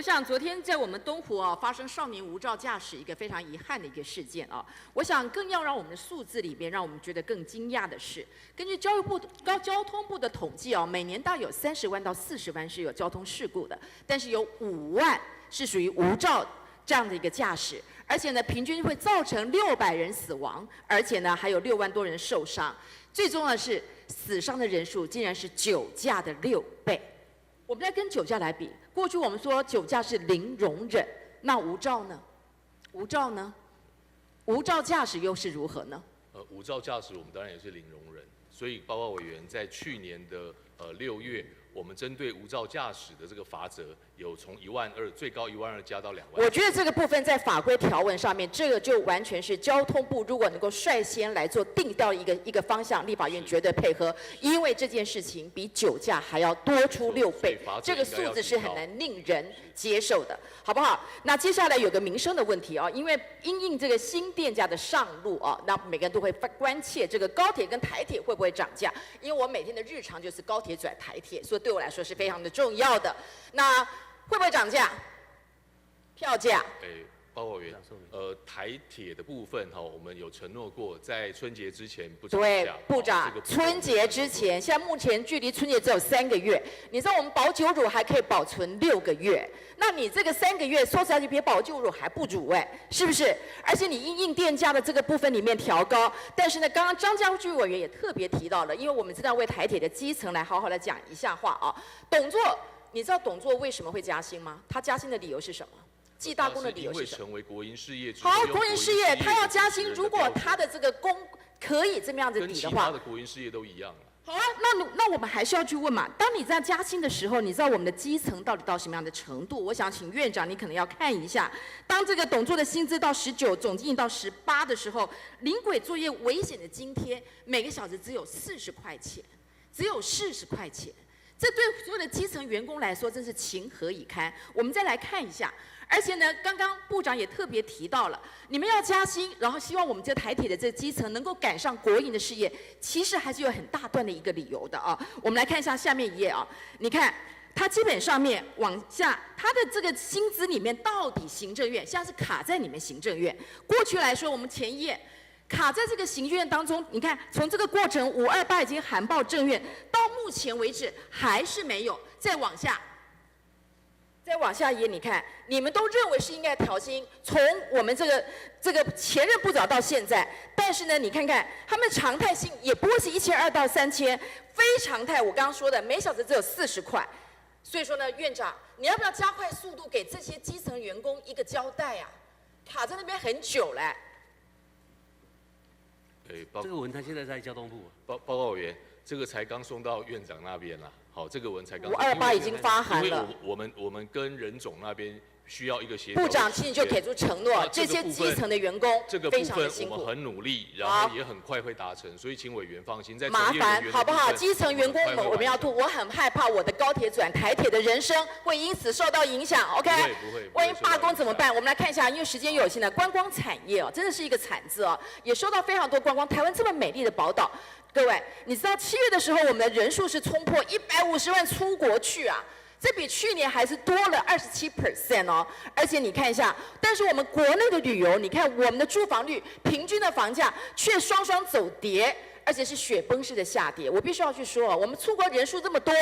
想昨天在我们东湖啊发生少年无照驾驶一个非常遗憾的一个事件啊，我想更要让我们的数字里面让我们觉得更惊讶的是，根据交通部的统计啊，每年大约有30万到40万是有交通事故的，但是有5万是属于无照这样的一个驾驶，而且呢，平均会造成600人死亡，而且呢还有6万多人受伤。最重要的是，死伤的人数竟然是酒驾的6倍。我们来跟酒驾来比，过去我们说酒驾是零容忍，那无照呢？无照呢？无照驾驶又是如何呢？无照驾驶我们当然也是零容忍，所以报告委员在去年的6月，我们针对无照驾驶的这个罚则，有从12000最高12000加到2万。我觉得这个部分在法规条文上面，这个就完全是交通部如果能够率先来做定调一个方向，立法院绝对配合，因为这件事情比酒驾还要多出6倍，这个数字是很难令人接受的，好不好？那接下来有个民生的问题啊，因为因应这个新电价的上路啊，那每个人都会关切这个高铁跟台铁会不会涨价，因为我每天的日常就是高铁转台铁，所以对我来说是非常的重要的。那会不会涨价？票价？报告委员，台铁的部分哈，我们有承诺过，在春节之前不涨价。对，部长，春节之前，现在目前距离春节只有3个月。你知道我们保酒乳还可以保存6个月，那你这个3个月说起来就比保酒乳还不足是不是？而且你因应电价的这个部分里面调高，但是呢，刚刚张家驹委员也特别提到了，因为我们真的要为台铁的基层来好好的讲一下话啊。董座，你知道董座为什么会加薪吗？他加薪的理由是什么？记大功的理由是什么？成为国营事业。好，国营事业，他要加薪，如果他的这个工可以这么样子抵的话，跟其他的国营事业都一样。好啊，那我们还是要去问嘛。当你在加薪的时候，你知道我们的基层到底到什么样的程度？我想请院长，你可能要看一下，当这个董座的薪资到19，总经理到18的时候，临轨作业危险的津贴每个小时只有40块钱，只有40块钱。这对所有的基层员工来说，真是情何以堪。我们再来看一下，而且呢，刚刚部长也特别提到了，你们要加薪，然后希望我们这台铁的这基层能够赶上国营的事业，其实还是有很大段的一个理由的啊。我们来看一下下面一页啊，你看它基本上面往下，它的这个薪资里面到底行政院现在是卡在你们行政院。过去来说，我们前一页。卡在这个行政院当中，你看从这个过程528已经函报政院，到目前为止还是没有。再往下一页，你看你们都认为是应该调薪，从我们这个前任部长到现在，但是呢，你看看他们常态性也不过是1200到3000，非常态我刚刚说的每小时只有40块。所以说呢，院长，你要不要加快速度，给这些基层员工一个交代啊？卡在那边很久了。这个文他现在在交通部。报告委员，这个才刚送到院长那边啦。好，这个文才刚。528已经发函了。因为我们跟任总那边需要一个协调。部长，请你就给出承诺，这些基层的员工非常的辛苦。我们很努力，然后也很快会达成，所以请委员放心。在麻烦好不好？基层员工们我们要吐，我很害怕我的高铁转台铁的人生会因此受到影响。OK？ 不会。万一罢工怎么办？我们来看一下，因为时间有限的观光产业真的是一个惨字也收到非常多观光。台湾这么美丽的宝岛，各位，你知道7月的时候我们的人数是冲破150万出国去啊。这比去年还是多了27% 而且你看一下，但是我们国内的旅游，你看我们的住房率、平均的房价却双双走跌，而且是雪崩式的下跌。我必须要去说，我们出国人数这么多，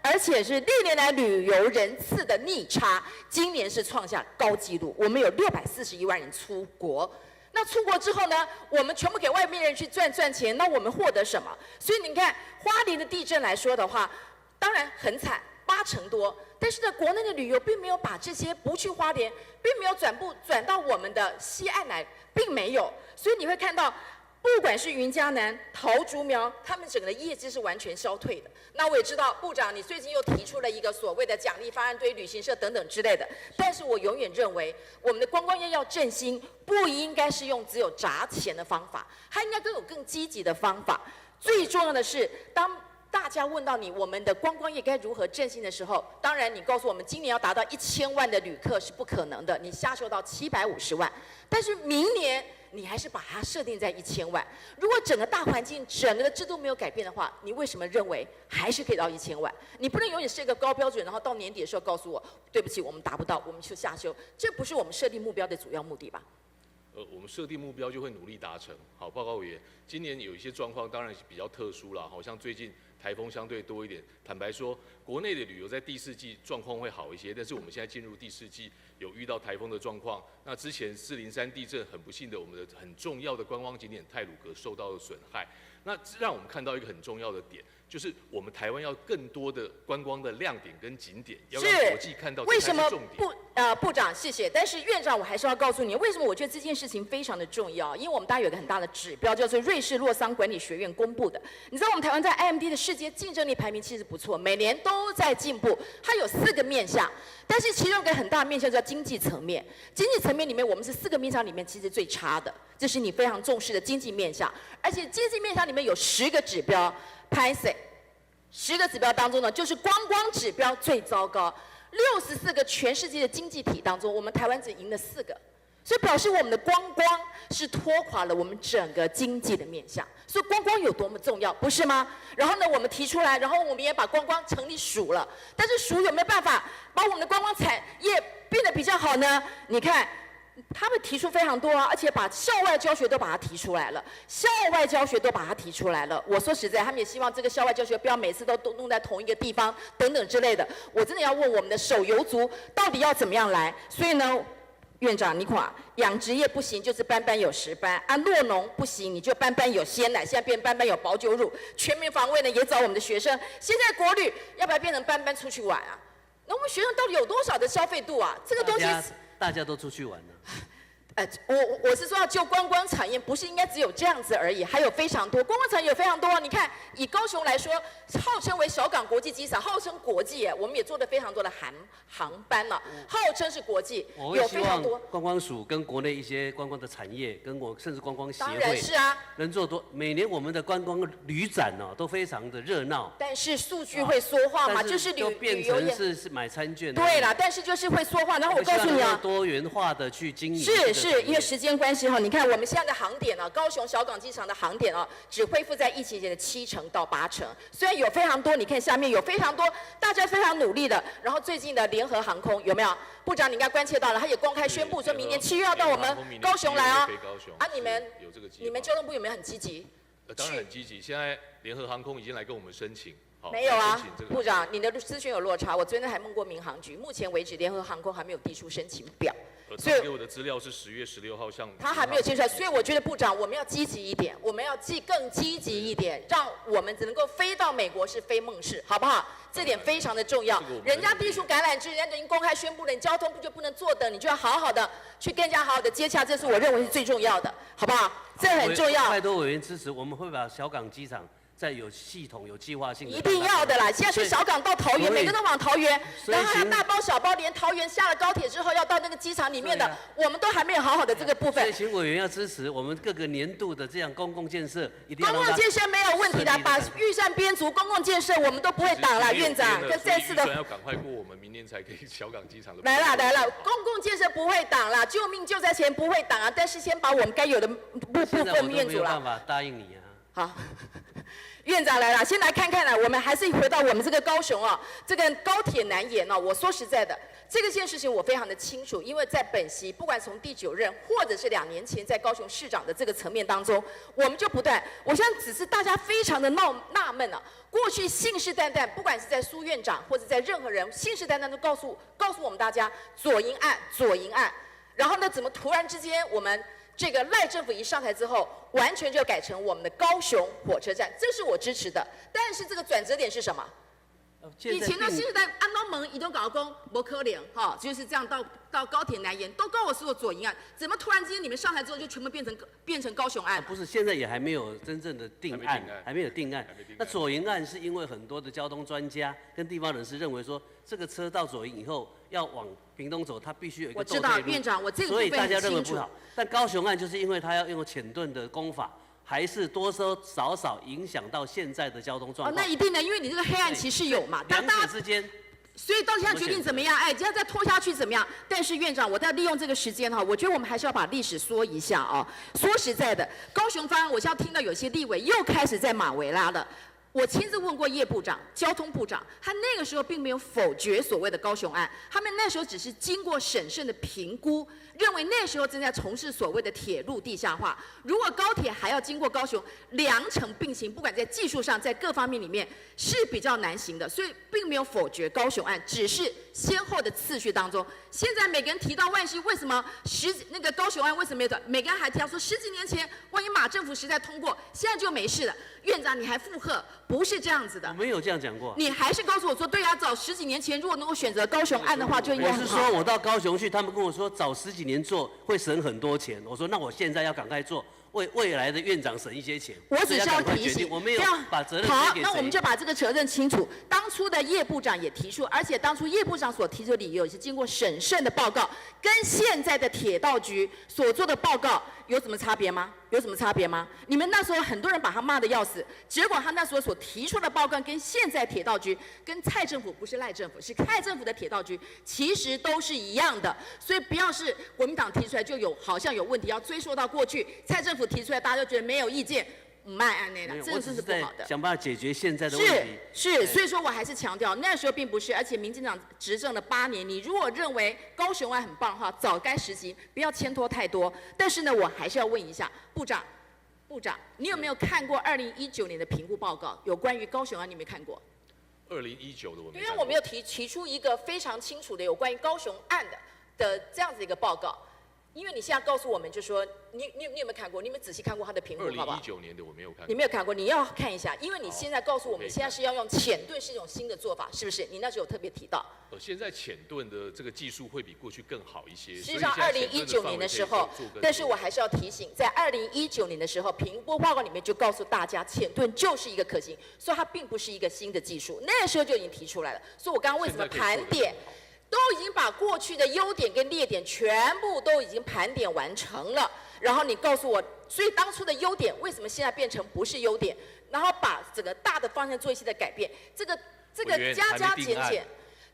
而且是历年来旅游人次的逆差，今年是创下高纪录，我们有641万人出国。那出国之后呢，我们全部给外面人去赚钱，那我们获得什么？所以你看花莲的地震来说的话，当然很惨。80%多，但是呢，国内的旅游并没有把这些不去花莲，并没有转到我们的西岸来，并没有。所以你会看到，不管是云嘉南、桃竹苗，他们整个的业绩是完全消退的。那我也知道，部长你最近又提出了一个所谓的奖励方案，对旅行社等等之类的。但是我永远认为，我们的观光业要振兴，不应该是用只有砸钱的方法，它应该更有更积极的方法。最重要的是，当大家问到你我们的观光业该如何振兴的时候，当然你告诉我们今年要达到1000万的旅客是不可能的，你下修到750万，但是明年你还是把它设定在1000万。如果整个大环境、整个的制度没有改变的话，你为什么认为还是可以到1000万？你不能永远设一个高标准，然后到年底的时候告诉我，对不起，我们达不到，我们就下修，这不是我们设定目标的主要目的吧？我们设定目标就会努力达成。好，报告委员，今年有一些状况当然比较特殊了，好像最近台风相对多一点。坦白说，国内的旅游在第4季状况会好一些，但是我们现在进入第4季，有遇到台风的状况。那之前403地震，很不幸的，我们的很重要的观光景点太鲁阁受到了损害。那让我们看到一个很重要的点，就是我们台湾要更多的观光的亮点跟景点，要让国际看到这才是重点。部长，谢谢。但是院长，我还是要告诉你，为什么我觉得这件事情非常的重要？因为我们大家有一个很大的指标，叫做瑞士洛桑管理学院公布的。你知道我们台湾在 IMD 的世界竞争力排名其实不错，每年都在进步。它有4个面向，但是其中有一个很大的面向叫经济层面。经济层面里面，我们是4个面向里面其实最差的，这是你非常重视的经济面向。而且经济面向里面有10个指标，拍谁？10个指标当中呢，就是观光指标最糟糕。64个全世界的经济体当中，我们台湾只赢了4个，所以表示我们的观光是拖垮了我们整个经济的面向。所以观光有多么重要，不是吗？然后呢，我们提出来，然后我们也把观光成立署了，但是署有没有办法把我们的观光产业变得比较好呢？你看。他们提出非常多啊，而且把校外教学都把它提出来了，我说实在，他们也希望这个校外教学不要每次都弄在同一个地方等等之类的。我真的要问我们的手游族到底要怎么样来？所以呢，院长你看，养殖业不行就是班班有10班，啊，酪农不行你就班班有鲜奶，现在变班班有保酒乳，全民防卫呢也找我们的学生，现在国旅要不要变成班班出去玩啊？那我们学生到底有多少的消费度啊？这个东西。大家都出去玩了。我是说要就观光产业，不是应该只有这样子而已，还有非常多观光产业有非常多。你看，以高雄来说，号称为小港国际机场，号称国际耶，我们也做了非常多的航班了，号称是国际，有非常多。观光署跟国内一些观光的产业，跟甚至观光协会，当然是啊，能做多。每年我们的观光旅展哦，都非常的热闹。但是数据会说话嘛，就是旅游业是买餐券。对啦，但是就是会说话。然后我告诉你啊，多元化的去经营。是因为时间关系哈，你看我们现在的航点啊，高雄小港机场的航点啊，只恢复在疫情前的70%到80%。虽然有非常多，你看下面有非常多大家非常努力的，然后最近的联合航空有没有？部长你应该关切到了，他也公开宣布说明年7月要到我们高雄来哦。啊，你们交通部有没有很积极？当然很积极，现在联合航空已经来跟我们申请。没有啊，部长，你的资讯有落差。我昨天还问过民航局，目前为止联合航空还没有递出申请表。所以给我的资料是10月16号向他还没有接出来，所以我觉得部长我们要积极一点，我们要更积极一点，让我们只能够飞到美国是非梦事，好不好？这点非常的重要。人家递出橄榄枝，人家已经公开宣布了，你交通部就不能坐等，你就要好好的去跟人家好好的接洽，这是我认为是最重要的，好不好？这很重要。拜托委员支持，我们会把小港机场。在有系统、有计划性的，一定要的啦！现在去小港到桃园，每个都往桃园，然后还有大包小包，连桃园下了高铁之后要到那个机场里面的，我们都还没有好好的这个部分。所以请委员要支持我们各个年度的这样公共建设，一定要。公共建设没有问题的，把预算编足，公共建设我们都不会挡了，院长。跟这次的预算要赶快过，我们明年才可以小港机场的。来了，公共建设不会挡啦，救命救灾钱不会挡啊，但是先把我们该有的部分面足了。没有办法答应你啊。好。院长来了，先来看看呢。我们还是回到我们这个高雄啊，这个高铁南延呢。我说实在的，这件事情我非常的清楚，因为在本席，不管从第9任，或者是2年前在高雄市长的这个层面当中，我们就不断。我想只是大家非常的纳闷啊。过去信誓旦旦，不管是在苏院长或者在任何人，信誓旦旦都告诉我们大家左营案，然后呢，怎么突然之间我们？这个赖政府一上台之后，完全就改成我们的高雄火车站，这是我支持的。但是这个转折点是什么？以前呢，新时代安东门移动搞工不可能哈，就是这样到高铁南延，都跟我说左营案，怎么突然之间你们上台之后就全部变成高雄案？不是，现在也还没有真正的定案，还没有定案。那左营案是因为很多的交通专家跟地方人士认为说，这个车到左营以后要往屏东走，它必须有一个我知道，院长，我这个部分很清楚。所以大家认为不好。但高雄案就是因为它要用浅盾的工法，还是多多少少影响到现在的交通状况？那一定的，因为你这个黑暗期是有嘛，两者之间。所以到现在决定怎么样？哎，只要再拖下去怎么样？但是院长，我在利用这个时间哈，我觉得我们还是要把历史说一下啊。说实在的，高雄方案，我现在听到有些立委又开始在马维拉了。我亲自问过叶部长、交通部长，他那个时候并没有否决所谓的高雄案，他们那时候只是经过审慎的评估，认为那时候正在从事所谓的铁路地下化。如果高铁还要经过高雄，两程并行，不管在技术上，在各方面里面是比较难行的，所以并没有否决高雄案，只是先后的次序当中。现在每个人提到万溪，为什么那个高雄案为什么没有？每个人还提到说10几年前，万一马政府时代通过，现在就没事了。院长，你还附和？不是这样子的。我没有这样讲过。你还是告诉我说，对呀，早10几年前如果能够选择高雄案的话，就应该很好。我是说，我到高雄去，他们跟我说早10几年做会省很多钱。我说那我现在要赶快做，为未来的院长省一些钱。我只是要提醒，我没有把责任好，给谁。那我们就把这个责任清楚。当初的叶部长也提出，而且当初叶部长所提出的理由也是经过审慎的报告，跟现在的铁道局所做的报告有什么差别吗？有什么差别吗？你们那时候很多人把他骂得要死，结果他那时候所提出的报告跟现在铁道局、跟蔡政府不是赖政府，是蔡政府的铁道局，其实都是一样的。所以不要是国民党提出来就好像有问题，要追溯到过去，蔡政府提出来大家就觉得没有意见。卖案内了，这个是不好的。想办法解决现在的问题。是，所以说我还是强调，那时候并不是，而且民进党执政了8年，你如果认为高雄案很棒的话，早该实行，不要牵拖太多。但是呢，我还是要问一下部长，你有没有看过2019年的评估报告？有关于高雄案，你有没有看过？2019的我没看过。因为我们有提出一个非常清楚的有关于高雄案的这样子一个报告。因为你现在告诉我们，就说你有没有看过？你们仔细看过他的评估，好不好？2019年的我没有看过。你没有看过，你要看一下，因为你现在告诉我们，现在是要用潜盾是一种新的做法，是不是？你那时候有特别提到。现在潜盾的这个技术会比过去更好一些。实际上，2019年的时候，但是我还是要提醒，在2019年的时候，评估报告里面就告诉大家，潜盾就是一个可行，所以它并不是一个新的技术，那时候就已经提出来了。所以我刚刚为什么盘点？都已经把过去的优点跟劣点全部都已经盘点完成了，然后你告诉我，所以当初的优点为什么现在变成不是优点？然后把整个大的方向做一些的改变，这个加加减减，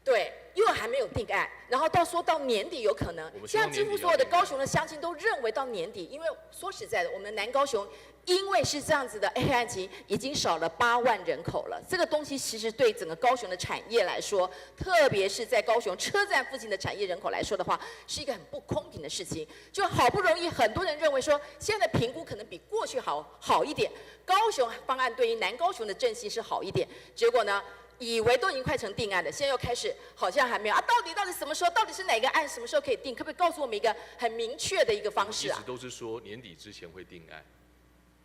对，又还没有定案，然后到年底有可能，现在几乎所有的高雄的乡亲都认为到年底，因为说实在的，我们南高雄。因为是这样子的黑暗期，已经少了8万人口了。这个东西其实对整个高雄的产业来说，特别是在高雄车站附近的产业人口来说的话，是一个很不公平的事情。就好不容易很多人认为说，现在的评估可能比过去好一点，高雄方案对于南高雄的振兴是好一点。结果呢，以为都已经快成定案了，现在又开始好像还没有啊？到底什么时候？到底是哪个案？什么时候可以定？可不可以告诉我们一个很明确的一个方式啊？一直都是说年底之前会定案。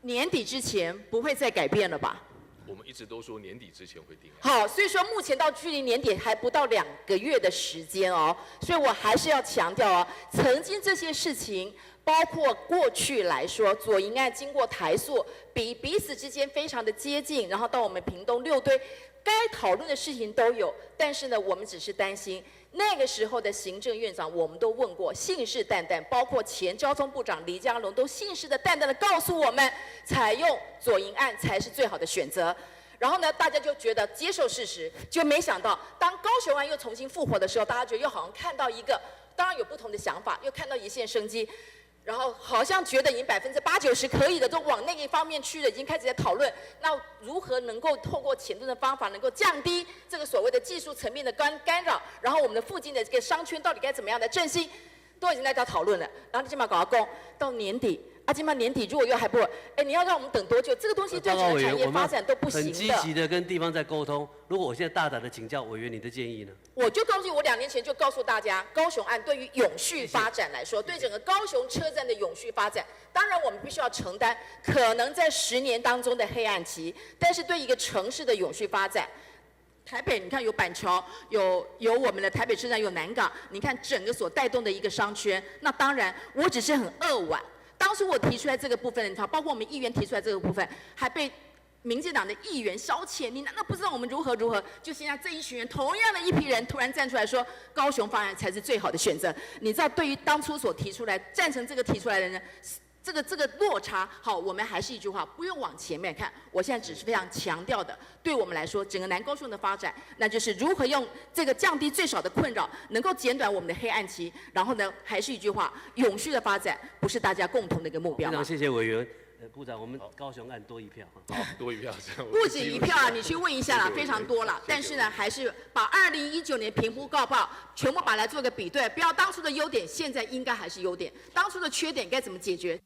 年底之前不会再改变了吧？我们一直都说年底之前会定案。好，所以说目前到距离年底还不到2个月的时间哦，所以我还是要强调哦，曾经这些事情，包括过去来说，左营案经过台塑，彼此之间非常的接近，然后到我们屏东6堆，该讨论的事情都有，但是呢，我们只是担心。那个时候的行政院长，我们都问过，信誓旦旦，包括前交通部长李佳龙都信誓的旦旦的告诉我们，采用左营案才是最好的选择。然后呢，大家就觉得接受事实，就没想到当高雄案又重新复活的时候，大家觉得又好像看到一个，当然有不同的想法，又看到一线生机。然后好像觉得已经80%、90%可以的，都往那一方面去了，已经开始在讨论，那如何能够透过潜盾的方法，能够降低这个所谓的技术层面的干扰，然后我们的附近的这个商圈到底该怎么样的振兴，都已经在这讨论了。然后你起码搞到到年底，起码年底如果又还不，你要让我们等多久？这个东西对整个产业发展都不行的。很积极的跟地方在沟通。如果我现在大胆的请教委员，你的建议呢？我就告诉我2年前就告诉大家，高雄案对于永续发展来说，对整个高雄车站的永续发展，当然我们必须要承担可能在10年当中的黑暗期，但是对一个城市的永续发展。台北，你看有板桥，有我们的台北车站，有南港，你看整个所带动的一个商圈，那当然我只是很扼腕。当时我提出来这个部分，包括我们议员提出来这个部分，还被民进党的议员消遣，你难道不知道我们如何？就现在这一群人，同样的一批人，突然站出来说高雄方案才是最好的选择。你知道，对于当初所提出来赞成这个提出来的人，这个落差，好，我们还是一句话，不用往前面看。我现在只是非常强调的，对我们来说，整个南高雄的发展，那就是如何用这个降低最少的困扰，能够减短我们的黑暗期。然后呢，还是一句话，永续的发展不是大家共同的一个目标吗？非常谢谢委员。部长，我们高雄案多一票。好，多一票。不止一票啊，你去问一下啦，非常多了。但是呢，还是把2019年评估告报全部把来做个比对，不要当初的优点，现在应该还是优点，当初的缺点该怎么解决？